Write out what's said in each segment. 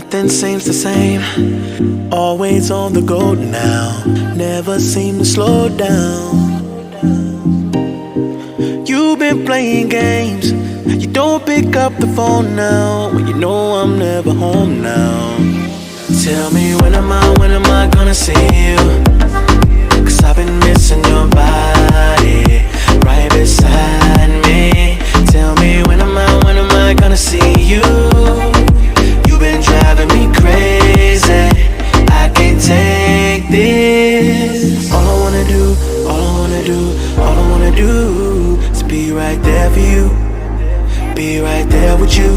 Nothing seems the same, always on the go now, never seem to slow down. You've been playing games, you don't pick up the phone now, when you know I'm never home now. Tell me when am I gonna see you? 'Cause I've been missing your body, right beside me. Tell me when am I gonna see you? You've been driving me crazy, I can't take this. All I wanna do is be right there for you, be right there with you.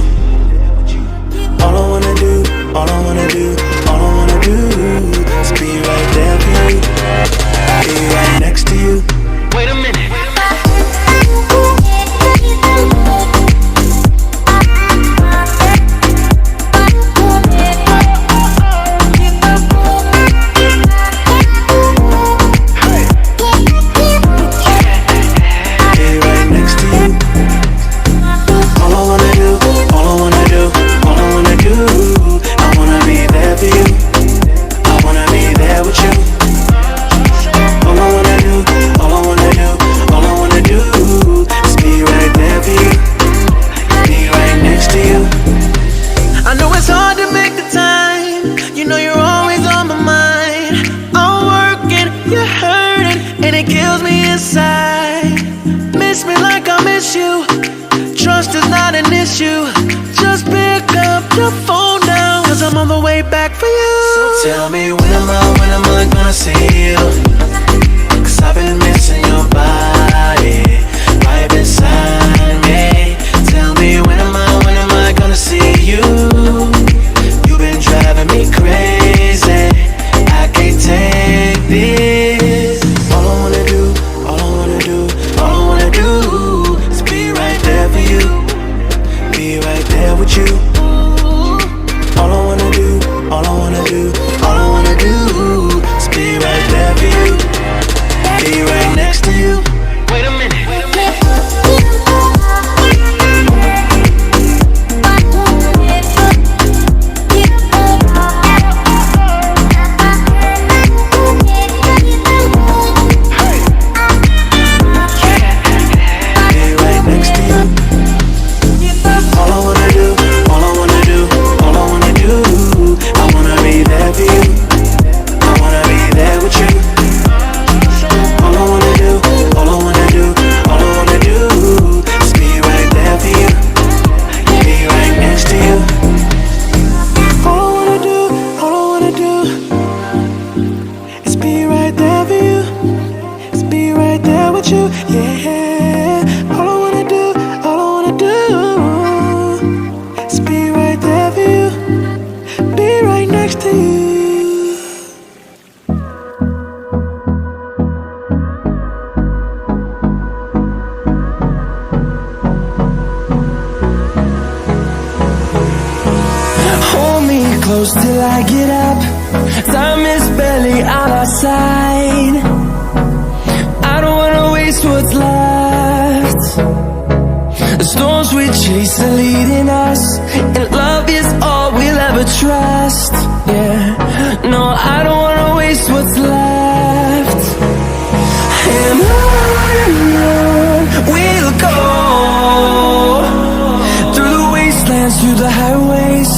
All I wanna do is be right there for you, be right next to you. Wait a minute. Miss me like I miss you. Trust is not an issue. Just pick up your phone now, 'cause I'm on the way back for you. So tell me when am I gonna see you? 'Cause I've been missing your body, right beside me. Tell me when am I gonna see you? You've been driving me crazy, I can't take this. All I wanna do is be right there for you, be right there with you. All I wanna do is be right there for you, be right next to you. Wait a minute. Close till I get up, time is barely on our side. I don't wanna waste what's left. The storms we chase are leading us, and love is all we'll ever trust. Yeah, no, I don't wanna waste what's left. And on we'll go, through the wastelands, through the highways,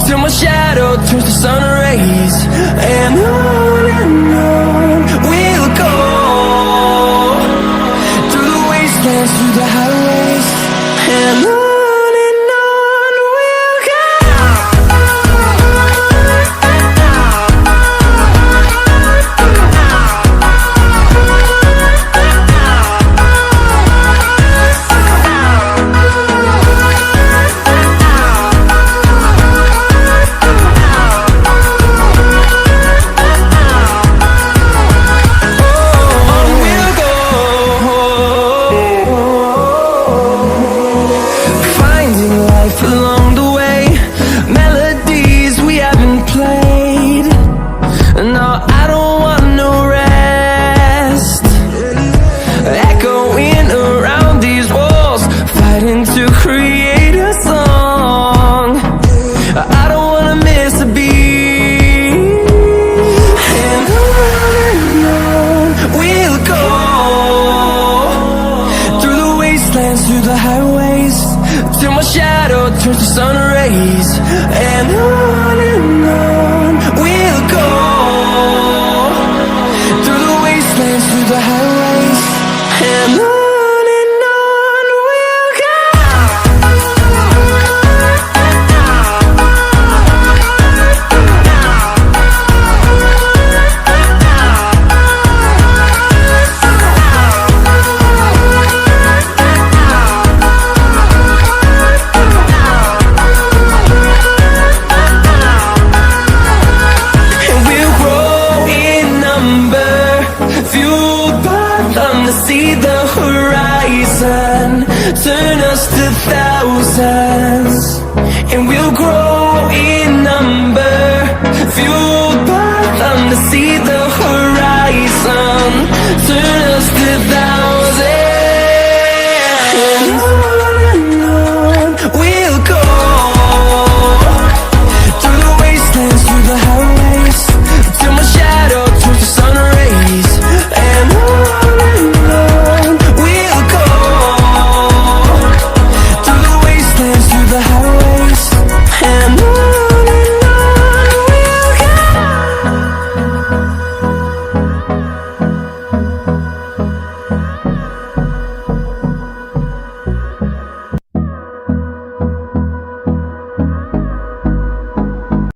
till my shadow turns to sun rays. And on we'll go, through the wastelands, through the highways, and on we'll go. till my shadow turns to sun rays. And on we'll go, through the wastelands, through the highways, and on we'll go. See the horizon, turn us to thousands, and we'll grow in number, fuel